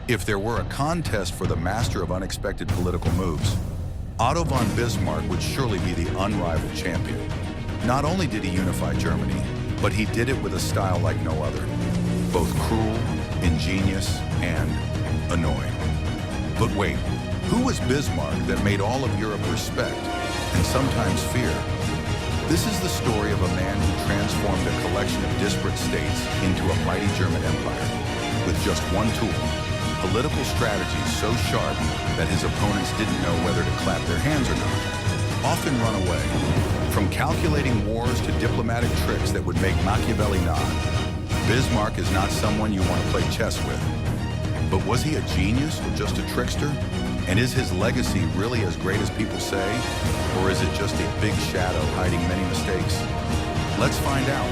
If there were a contest for the master of unexpected political moves, Otto von Bismarck would surely be the unrivaled champion. Not only did he unify Germany, but he did it with a style like no other, both cruel, ingenious, and annoying. But wait, who was Bismarck that made all of Europe respect and sometimes fear? This is the story of a man who transformed a collection of disparate states into a mighty German empire with just one tool, political strategy so sharp that his opponents didn't know whether to clap their hands or not, often run away. From calculating wars to diplomatic tricks that would make Machiavelli nod, Bismarck is not someone you want to play chess with. But was he a genius or just a trickster? And is his legacy really as great as people say? Or is it just a big shadow hiding many mistakes? Let's find out.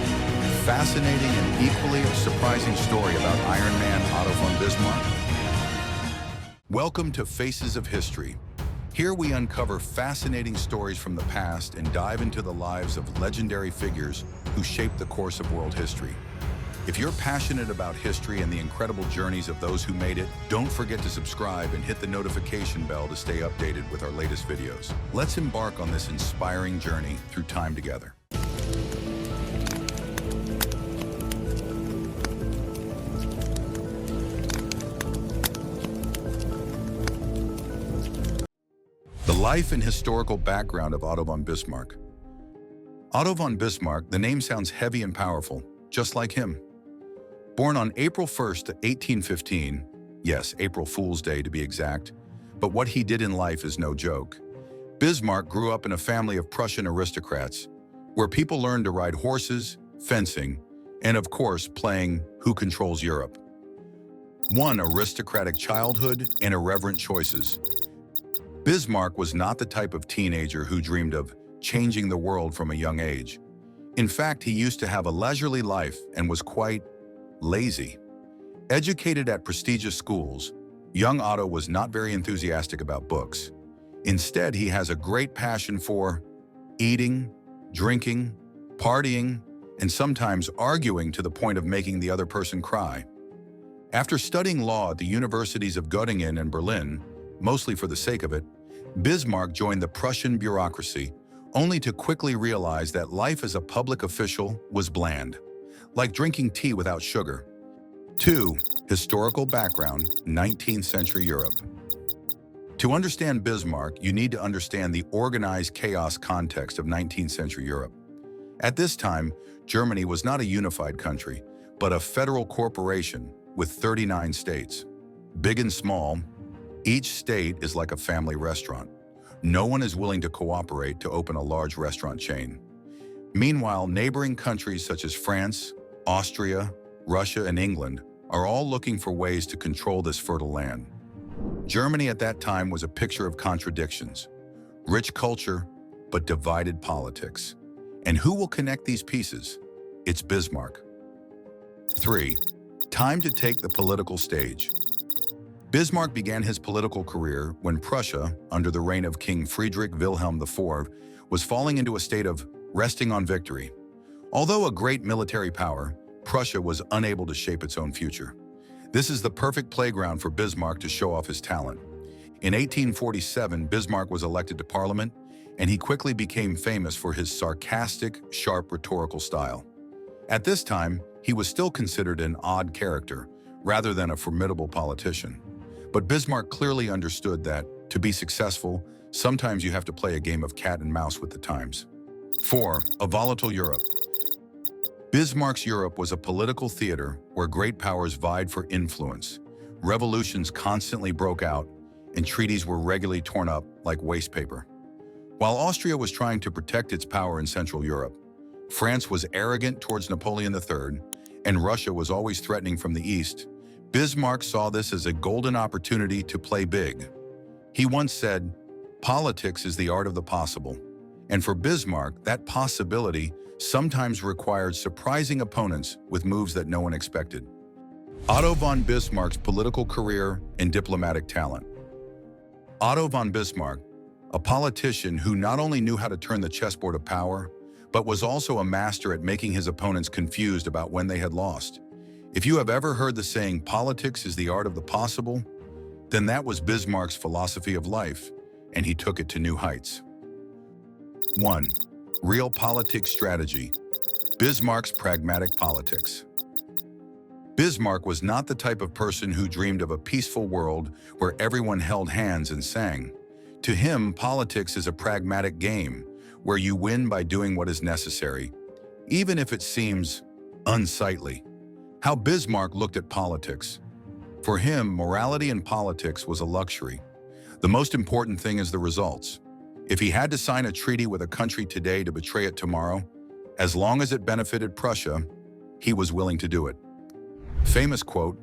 Fascinating and equally surprising story about Iron Man Otto von Bismarck. Welcome to Faces of History. Here we uncover fascinating stories from the past and dive into the lives of legendary figures who shaped the course of world history. If you're passionate about history and the incredible journeys of those who made it, don't forget to subscribe and hit the notification bell to stay updated with our latest videos. Let's embark on this inspiring journey through time together. The life and historical background of Otto von Bismarck. Otto von Bismarck, the name sounds heavy and powerful, just like him. Born on April 1st, 1815, yes, April Fool's Day to be exact, but what he did in life is no joke. Bismarck grew up in a family of Prussian aristocrats, where people learned to ride horses, fencing, and of course, playing Who Controls Europe. One aristocratic childhood and irreverent choices. Bismarck was not the type of teenager who dreamed of changing the world from a young age. In fact, he used to have a leisurely life and was quite lazy. Educated at prestigious schools, young Otto was not very enthusiastic about books. Instead, he has a great passion for eating, drinking, partying, and sometimes arguing to the point of making the other person cry. After studying law at the universities of Göttingen and Berlin, mostly for the sake of it, Bismarck joined the Prussian bureaucracy, only to quickly realize that life as a public official was bland, like drinking tea without sugar. 2. Historical background, 19th century Europe. To understand Bismarck, you need to understand the organized chaos context of 19th century Europe. At this time, Germany was not a unified country, but a federal corporation with 39 states. Big and small, each state is like a family restaurant. No one is willing to cooperate to open a large restaurant chain. Meanwhile, neighboring countries such as France, Austria, Russia, and England are all looking for ways to control this fertile land. Germany at that time was a picture of contradictions. Rich culture, but divided politics. And who will connect these pieces? It's Bismarck. 3. Time to take the political stage. Bismarck began his political career when Prussia, under the reign of King Friedrich Wilhelm IV, was falling into a state of resting on victory. Although a great military power, Prussia was unable to shape its own future. This is the perfect playground for Bismarck to show off his talent. In 1847, Bismarck was elected to parliament, and he quickly became famous for his sarcastic, sharp rhetorical style. At this time, he was still considered an odd character, rather than a formidable politician. But Bismarck clearly understood that, to be successful, sometimes you have to play a game of cat and mouse with the times. 4. A volatile Europe. Bismarck's Europe was a political theater where great powers vied for influence. Revolutions constantly broke out, and treaties were regularly torn up like waste paper. While Austria was trying to protect its power in Central Europe, France was arrogant towards Napoleon III, and Russia was always threatening from the east. Bismarck saw this as a golden opportunity to play big. He once said, "Politics is the art of the possible." And for Bismarck, that possibility sometimes required surprising opponents with moves that no one expected. Otto von Bismarck's political career and diplomatic talent. Otto von Bismarck, a politician who not only knew how to turn the chessboard of power, but was also a master at making his opponents confused about when they had lost. If you have ever heard the saying, politics is the art of the possible, then that was Bismarck's philosophy of life, and he took it to new heights. 1. Realpolitik strategy. Bismarck's pragmatic politics. Bismarck was not the type of person who dreamed of a peaceful world where everyone held hands and sang. To him, politics is a pragmatic game where you win by doing what is necessary, even if it seems unsightly. How Bismarck looked at politics. For him, morality in politics was a luxury. The most important thing is the results. If he had to sign a treaty with a country today to betray it tomorrow, as long as it benefited Prussia, he was willing to do it. Famous quote,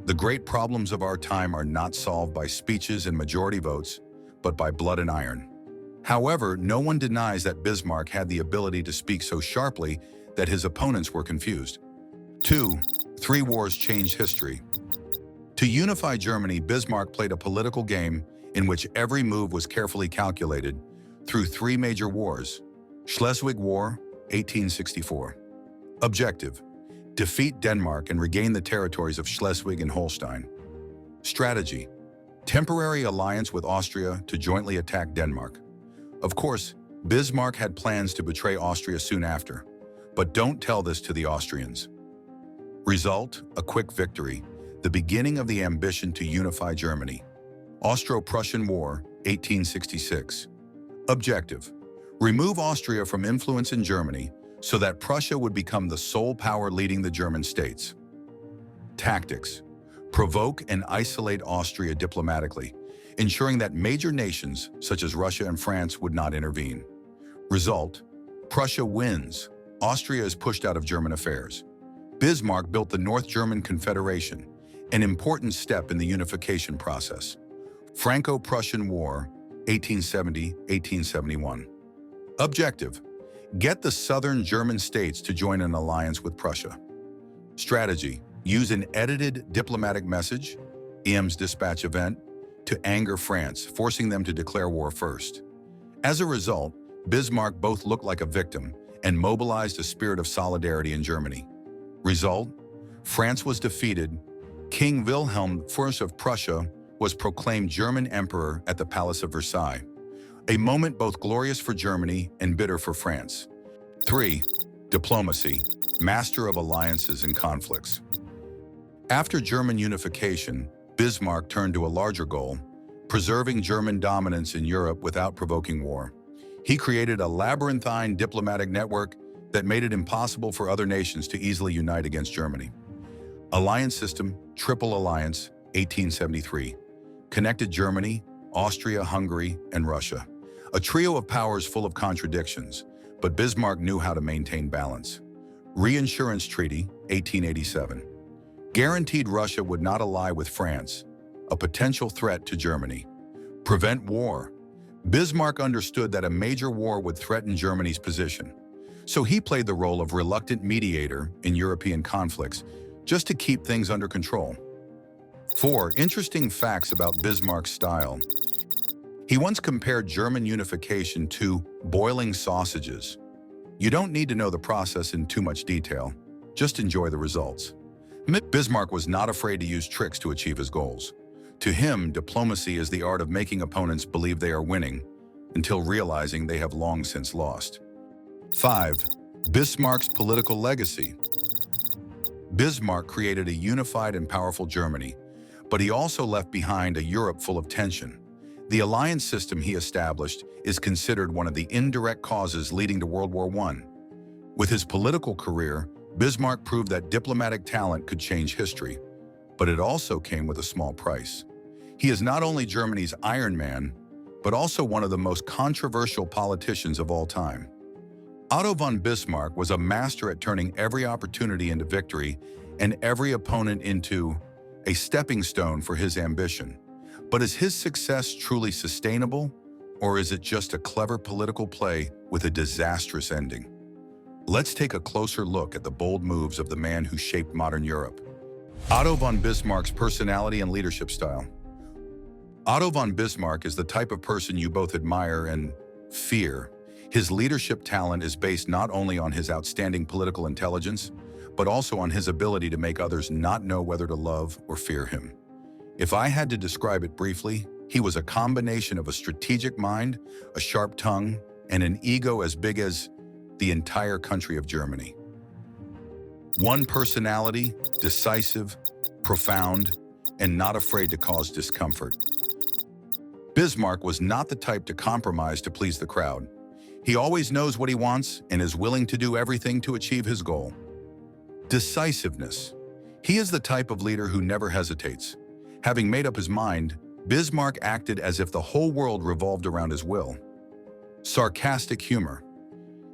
"The great problems of our time are not solved by speeches and majority votes, but by blood and iron." However, no one denies that Bismarck had the ability to speak so sharply that his opponents were confused. 2. 3 wars changed history. To unify Germany, Bismarck played a political game in which every move was carefully calculated through 3 major wars. Schleswig War, 1864. Objective: defeat Denmark and regain the territories of Schleswig and Holstein. Strategy: temporary alliance with Austria to jointly attack Denmark. Of course, Bismarck had plans to betray Austria soon after, but don't tell this to the Austrians. Result: a quick victory, the beginning of the ambition to unify Germany. Austro-Prussian War, 1866. Objective: remove Austria from influence in Germany so that Prussia would become the sole power leading the German states. Tactics: provoke and isolate Austria diplomatically, ensuring that major nations such as Russia and France would not intervene. Result: Prussia wins. Austria is pushed out of German affairs. Bismarck built the North German Confederation, an important step in the unification process. Franco-Prussian War, 1870-1871. Objective: get the southern German states to join an alliance with Prussia. Strategy: use an edited diplomatic message, Ems dispatch event, to anger France, forcing them to declare war first. As a result, Bismarck both looked like a victim and mobilized a spirit of solidarity in Germany. Result: France was defeated. King Wilhelm I of Prussia was proclaimed German emperor at the Palace of Versailles, a moment both glorious for Germany and bitter for France. 3. Diplomacy, master of alliances and conflicts. After German unification, Bismarck turned to a larger goal, preserving German dominance in Europe without provoking war. He created a labyrinthine diplomatic network that made it impossible for other nations to easily unite against Germany. Alliance system, Triple Alliance, 1873. Connected Germany, Austria, Hungary, and Russia. A trio of powers full of contradictions, but Bismarck knew how to maintain balance. Reinsurance Treaty, 1887. Guaranteed Russia would not ally with France, a potential threat to Germany. Prevent war. Bismarck understood that a major war would threaten Germany's position, so he played the role of reluctant mediator in European conflicts, just to keep things under control. 4. Interesting facts about Bismarck's style. He once compared German unification to boiling sausages. You don't need to know the process in too much detail, just enjoy the results. Bismarck was not afraid to use tricks to achieve his goals. To him, diplomacy is the art of making opponents believe they are winning, until realizing they have long since lost. 5. Bismarck's political legacy. Bismarck created a unified and powerful Germany, but he also left behind a Europe full of tension. The alliance system he established is considered one of the indirect causes leading to World War I. With his political career, Bismarck proved that diplomatic talent could change history, but it also came with a small price. He is not only Germany's Iron Man, but also one of the most controversial politicians of all time. Otto von Bismarck was a master at turning every opportunity into victory and every opponent into a stepping stone for his ambition. But is his success truly sustainable, or is it just a clever political play with a disastrous ending? Let's take a closer look at the bold moves of the man who shaped modern Europe. Otto von Bismarck's personality and leadership style. Otto von Bismarck is the type of person you both admire and fear. His leadership talent is based not only on his outstanding political intelligence, but also on his ability to make others not know whether to love or fear him. If I had to describe it briefly, he was a combination of a strategic mind, a sharp tongue, and an ego as big as the entire country of Germany. One personality, decisive, profound, and not afraid to cause discomfort. Bismarck was not the type to compromise to please the crowd. He always knows what he wants and is willing to do everything to achieve his goal. Decisiveness. He is the type of leader who never hesitates. Having made up his mind, Bismarck acted as if the whole world revolved around his will. Sarcastic humor.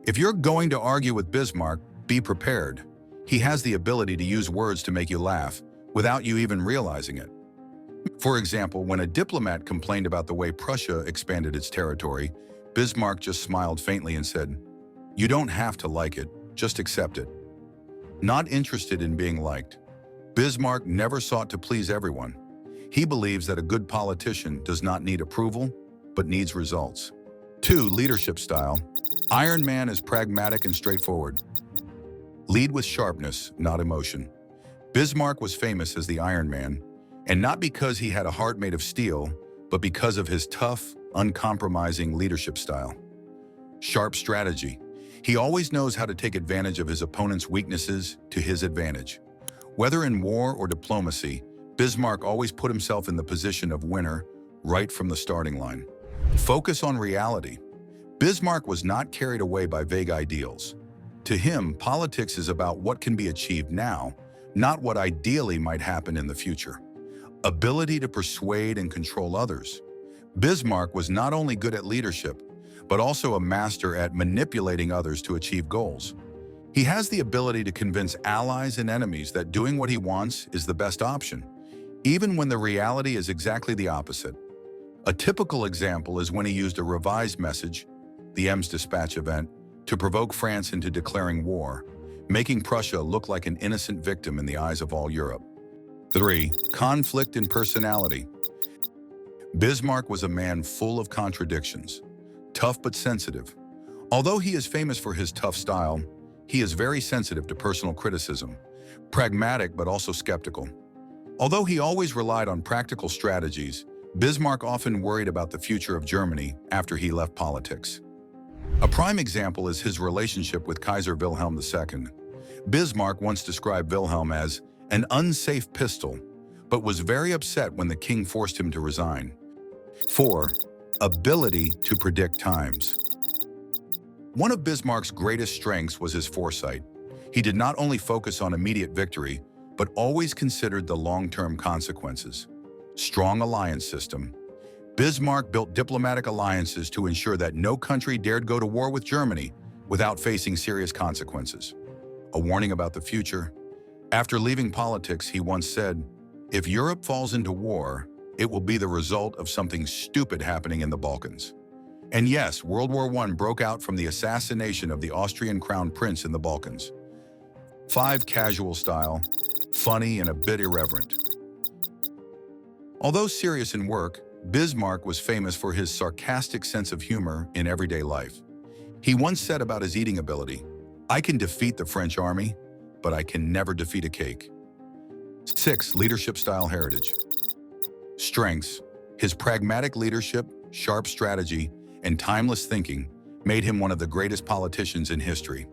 If you're going to argue with Bismarck, be prepared. He has the ability to use words to make you laugh without you even realizing it. For example, when a diplomat complained about the way Prussia expanded its territory, Bismarck just smiled faintly and said, "You don't have to like it, just accept it." Not interested in being liked, Bismarck never sought to please everyone. He believes that a good politician does not need approval, but needs results. 2. Leadership style. Iron Man is pragmatic and straightforward. Lead with sharpness, not emotion. Bismarck was famous as the Iron Man, and not because he had a heart made of steel, but because of his tough, uncompromising leadership style. Sharp strategy. He always knows how to take advantage of his opponent's weaknesses to his advantage. Whether in war or diplomacy, Bismarck always put himself in the position of winner right from the starting line. Focus on reality. Bismarck was not carried away by vague ideals. To him, politics is about what can be achieved now, not what ideally might happen in the future. Ability to persuade and control others. Bismarck was not only good at leadership, but also a master at manipulating others to achieve goals. He has the ability to convince allies and enemies that doing what he wants is the best option, even when the reality is exactly the opposite. A typical example is when he used a revised message, the Ems dispatch event, to provoke France into declaring war, making Prussia look like an innocent victim in the eyes of all Europe. 3. Conflict in personality. Bismarck was a man full of contradictions, tough but sensitive. Although he is famous for his tough style, he is very sensitive to personal criticism, pragmatic but also skeptical. Although he always relied on practical strategies, Bismarck often worried about the future of Germany after he left politics. A prime example is his relationship with Kaiser Wilhelm II. Bismarck once described Wilhelm as an unsafe pistol, but was very upset when the king forced him to resign. 4. Ability to predict times. One of Bismarck's greatest strengths was his foresight. He did not only focus on immediate victory, but always considered the long-term consequences. Strong alliance system. Bismarck built diplomatic alliances to ensure that no country dared go to war with Germany without facing serious consequences. A warning about the future. After leaving politics, he once said, "If Europe falls into war, it will be the result of something stupid happening in the Balkans." And yes, World War I broke out from the assassination of the Austrian crown prince in the Balkans. 5. Casual style, funny and a bit irreverent. Although serious in work, Bismarck was famous for his sarcastic sense of humor in everyday life. He once said about his eating ability, "I can defeat the French army, but I can never defeat a cake." 6. Leadership style heritage. Strengths. His pragmatic leadership, sharp strategy, and timeless thinking made him one of the greatest politicians in history.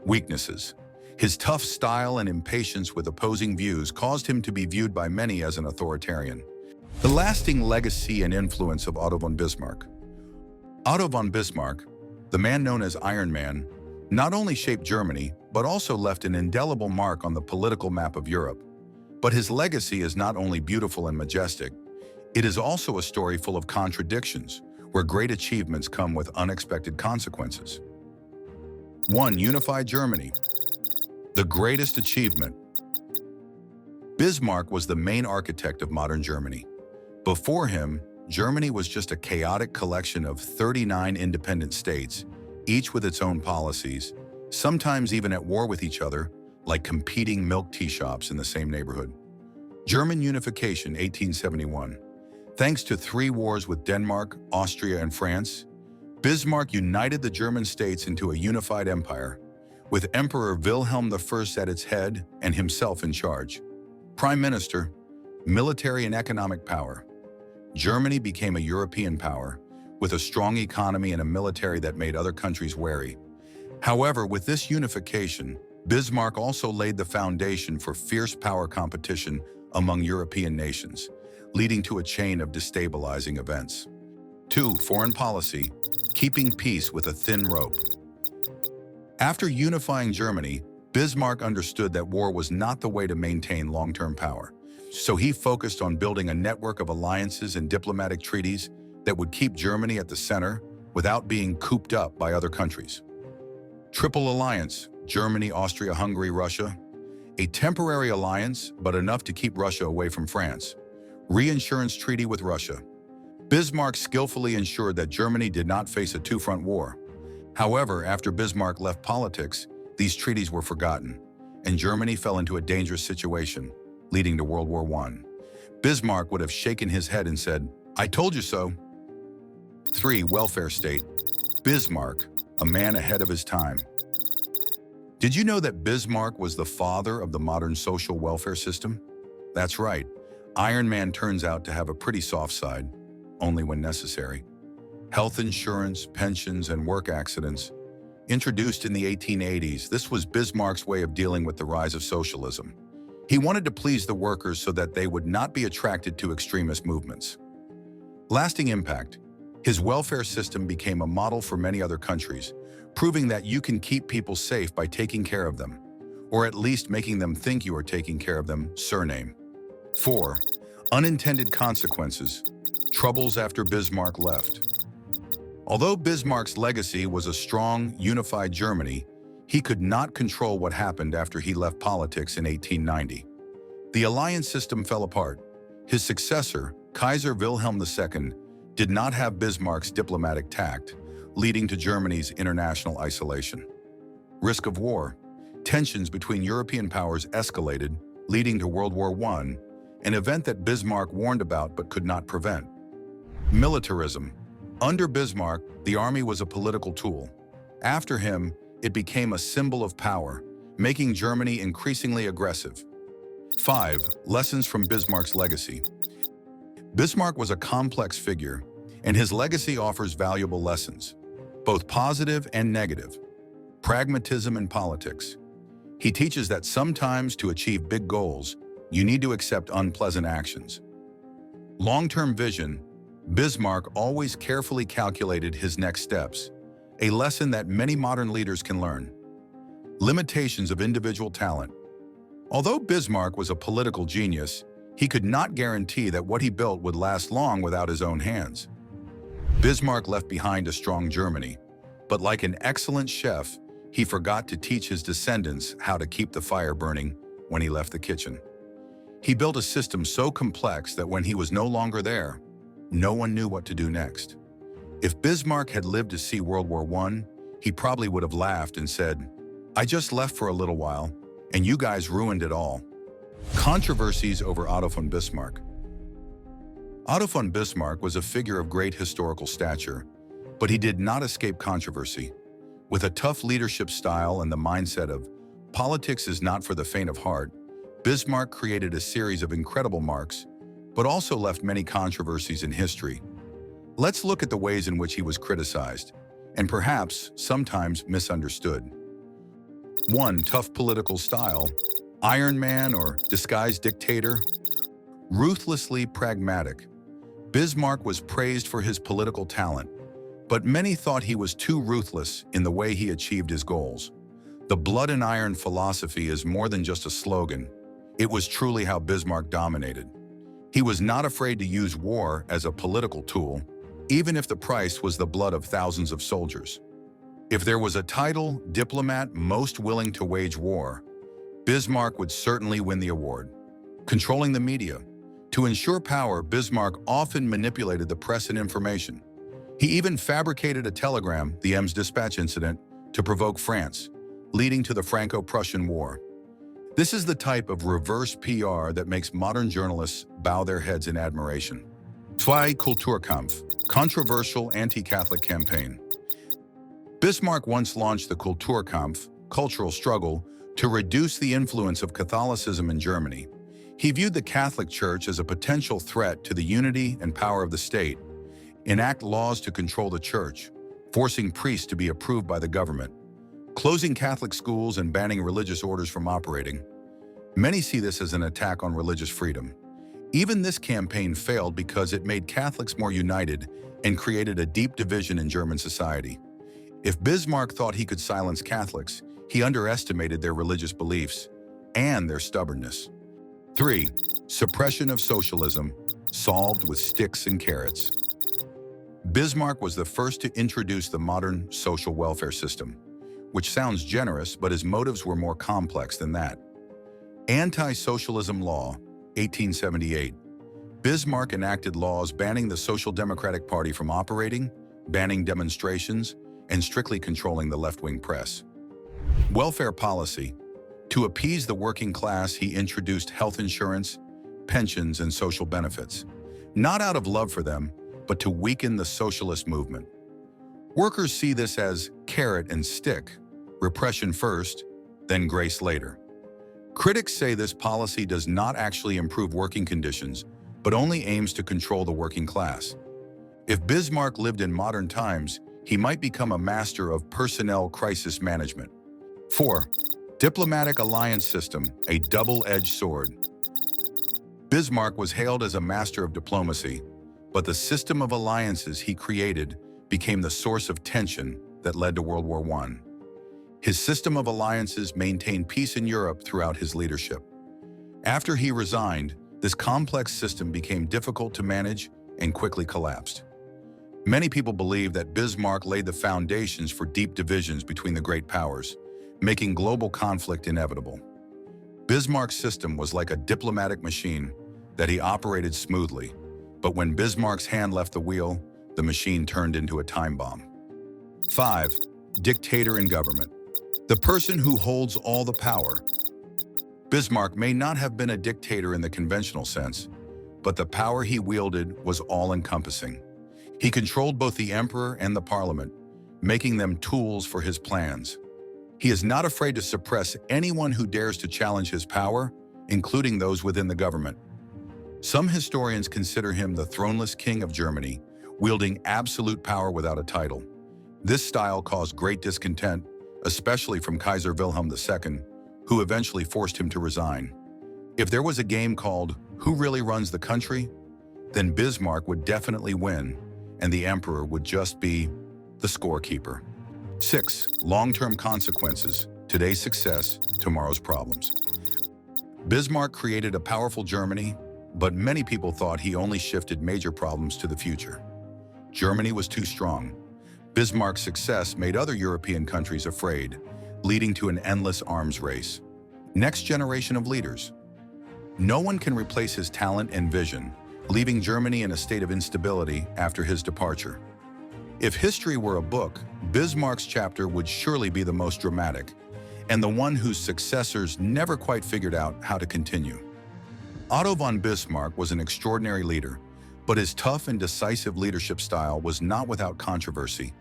Weaknesses. His tough style and impatience with opposing views caused him to be viewed by many as an authoritarian. The lasting legacy and influence of Otto von Bismarck. Otto von Bismarck, the man known as Iron Man, not only shaped Germany, but also left an indelible mark on the political map of Europe. But his legacy is not only beautiful and majestic, it is also a story full of contradictions, where great achievements come with unexpected consequences. 1. Unified Germany. The greatest achievement. Bismarck was the main architect of modern Germany. Before him, Germany was just a chaotic collection of 39 independent states, each with its own policies, sometimes even at war with each other, like competing milk tea shops in the same neighborhood. German unification, 1871. Thanks to 3 wars with Denmark, Austria, and France, Bismarck united the German states into a unified empire. with Emperor Wilhelm I at its head and himself in charge. Prime Minister, military and economic power. Germany became a European power, with a strong economy and a military that made other countries wary. However, with this unification, Bismarck also laid the foundation for fierce power competition among European nations, leading to a chain of destabilizing events. 2. Foreign policy, keeping peace with a thin rope. After unifying Germany, Bismarck understood that war was not the way to maintain long-term power. So he focused on building a network of alliances and diplomatic treaties that would keep Germany at the center without being cooped up by other countries. Triple Alliance, Germany, Austria, Hungary, Russia. A temporary alliance, but enough to keep Russia away from France. Reinsurance treaty with Russia. Bismarck skillfully ensured that Germany did not face a two-front war. However, after Bismarck left politics, these treaties were forgotten, and Germany fell into a dangerous situation, leading to World War I. Bismarck would have shaken his head and said, "I told you so." 3. Welfare state. Bismarck, a man ahead of his time. Did you know that Bismarck was the father of the modern social welfare system? That's right. Iron Man turns out to have a pretty soft side, only when necessary. Health insurance, pensions, and work accidents. Introduced in the 1880s, this was Bismarck's way of dealing with the rise of socialism. He wanted to please the workers so that they would not be attracted to extremist movements. Lasting impact. His welfare system became a model for many other countries, proving that you can keep people safe by taking care of them, or at least making them think you are taking care of them. Surname. 4. Unintended consequences. Troubles after Bismarck left. Although Bismarck's legacy was a strong, unified Germany, he could not control what happened after he left politics in 1890. The alliance system fell apart. His successor, Kaiser Wilhelm II, did not have Bismarck's diplomatic tact, leading to Germany's international isolation. Risk of war. Tensions between European powers escalated, leading to World War I, an event that Bismarck warned about but could not prevent. Militarism. Under Bismarck, the army was a political tool. After him, it became a symbol of power, making Germany increasingly aggressive. 5. Lessons from Bismarck's legacy. Bismarck was a complex figure, and his legacy offers valuable lessons, both positive and negative. Pragmatism in politics. He teaches that sometimes to achieve big goals, you need to accept unpleasant actions. Long-term vision. Bismarck always carefully calculated his next steps, a lesson that many modern leaders can learn. Limitations of individual talent. Although Bismarck was a political genius, he could not guarantee that what he built would last long without his own hands. Bismarck left behind a strong Germany, but like an excellent chef, he forgot to teach his descendants how to keep the fire burning when he left the kitchen. He built a system so complex that when he was no longer there, no one knew what to do next. If Bismarck had lived to see World War I, he probably would have laughed and said, "I just left for a little while, and you guys ruined it all." Controversies over Otto von Bismarck. Otto von Bismarck was a figure of great historical stature, but he did not escape controversy. With a tough leadership style and the mindset of politics is not for the faint of heart, Bismarck created a series of incredible marks, but also left many controversies in history. Let's look at the ways in which he was criticized, and perhaps sometimes misunderstood. 1. Tough political style. Iron Man or disguised dictator. Ruthlessly pragmatic. Bismarck was praised for his political talent, but many thought he was too ruthless in the way he achieved his goals. The blood and iron philosophy is more than just a slogan. It was truly how Bismarck dominated. He was not afraid to use war as a political tool, even if the price was the blood of thousands of soldiers. If there was a title, diplomat most willing to wage war, Bismarck would certainly win the award. Controlling the media. To ensure power, Bismarck often manipulated the press and information. He even fabricated a telegram, the Ems dispatch incident, to provoke France, leading to the Franco-Prussian War. This is the type of reverse PR that makes modern journalists bow their heads in admiration. 2. Kulturkampf, controversial anti-Catholic campaign. Bismarck once launched the Kulturkampf, cultural struggle to reduce the influence of Catholicism in Germany. He viewed the Catholic Church as a potential threat to the unity and power of the state, enact laws to control the church, forcing priests to be approved by the government, closing Catholic schools and banning religious orders from operating. Many see this as an attack on religious freedom. Even this campaign failed because it made Catholics more united and created a deep division in German society. If Bismarck thought he could silence Catholics, he underestimated their religious beliefs and their stubbornness. 3. Suppression of socialism, solved with sticks and carrots. Bismarck was the first to introduce the modern social welfare system, which sounds generous, but his motives were more complex than that. Anti-socialism law, 1878. Bismarck enacted laws banning the Social Democratic Party from operating, banning demonstrations, and strictly controlling the left-wing press. Welfare policy. To appease the working class, he introduced health insurance, pensions, and social benefits, not out of love for them, but to weaken the socialist movement. Workers see this as carrot and stick, repression first, then grace later. Critics say this policy does not actually improve working conditions, but only aims to control the working class. If Bismarck lived in modern times, he might become a master of personnel crisis management. 4. Diplomatic alliance system, a double-edged sword. Bismarck was hailed as a master of diplomacy, but the system of alliances he created became the source of tension that led to World War I. His system of alliances maintained peace in Europe throughout his leadership. After he resigned, this complex system became difficult to manage and quickly collapsed. Many people believe that Bismarck laid the foundations for deep divisions between the great powers, making global conflict inevitable. Bismarck's system was like a diplomatic machine that he operated smoothly, but when Bismarck's hand left the wheel, the machine turned into a time bomb. 5. Dictator in government. The person who holds all the power. Bismarck may not have been a dictator in the conventional sense, but the power he wielded was all-encompassing. He controlled both the emperor and the parliament, making them tools for his plans. He is not afraid to suppress anyone who dares to challenge his power, including those within the government. Some historians consider him the throneless king of Germany, wielding absolute power without a title. This style caused great discontent, especially from Kaiser Wilhelm II, who eventually forced him to resign. If there was a game called Who Really Runs the Country?, then Bismarck would definitely win, and the emperor would just be the scorekeeper. 6. Long-term consequences. Today's success, tomorrow's problems. Bismarck created a powerful Germany, but many people thought he only shifted major problems to the future. Germany was too strong. Bismarck's success made other European countries afraid, leading to an endless arms race. Next generation of leaders. No one can replace his talent and vision, leaving Germany in a state of instability after his departure. If history were a book, Bismarck's chapter would surely be the most dramatic, and the one whose successors never quite figured out how to continue. Otto von Bismarck was an extraordinary leader, but his tough and decisive leadership style was not without controversy.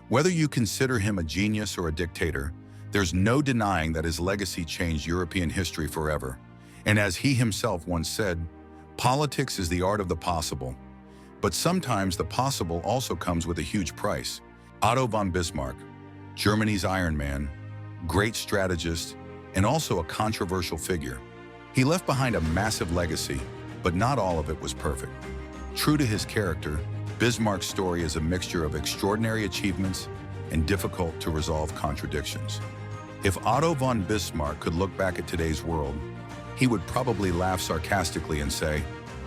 Whether you consider him a genius or a dictator, there's no denying that his legacy changed European history forever. And as he himself once said, politics is the art of the possible. But sometimes the possible also comes with a huge price. Otto von Bismarck, Germany's Iron Man, great strategist, and also a controversial figure. He left behind a massive legacy, but not all of it was perfect. True to his character, Bismarck's story is a mixture of extraordinary achievements and difficult-to-resolve contradictions. If Otto von Bismarck could look back at today's world, he would probably laugh sarcastically and say,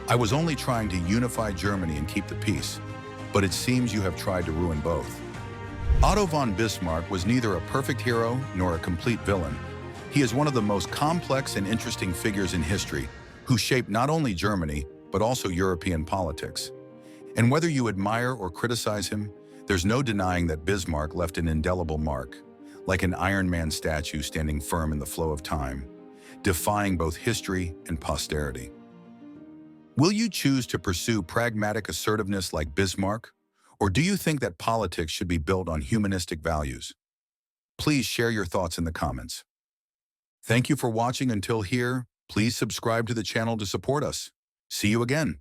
"I was only trying to unify Germany and keep the peace, but it seems you have tried to ruin both." Otto von Bismarck was neither a perfect hero nor a complete villain. He is one of the most complex and interesting figures in history who shaped not only Germany, but also European politics. And whether you admire or criticize him, there's no denying that Bismarck left an indelible mark, like an Iron Man statue standing firm in the flow of time, defying both history and posterity. Will you choose to pursue pragmatic assertiveness like Bismarck, or do you think that politics should be built on humanistic values? Please share your thoughts in the comments. Thank you for watching until here. Please subscribe to the channel to support us. See you again.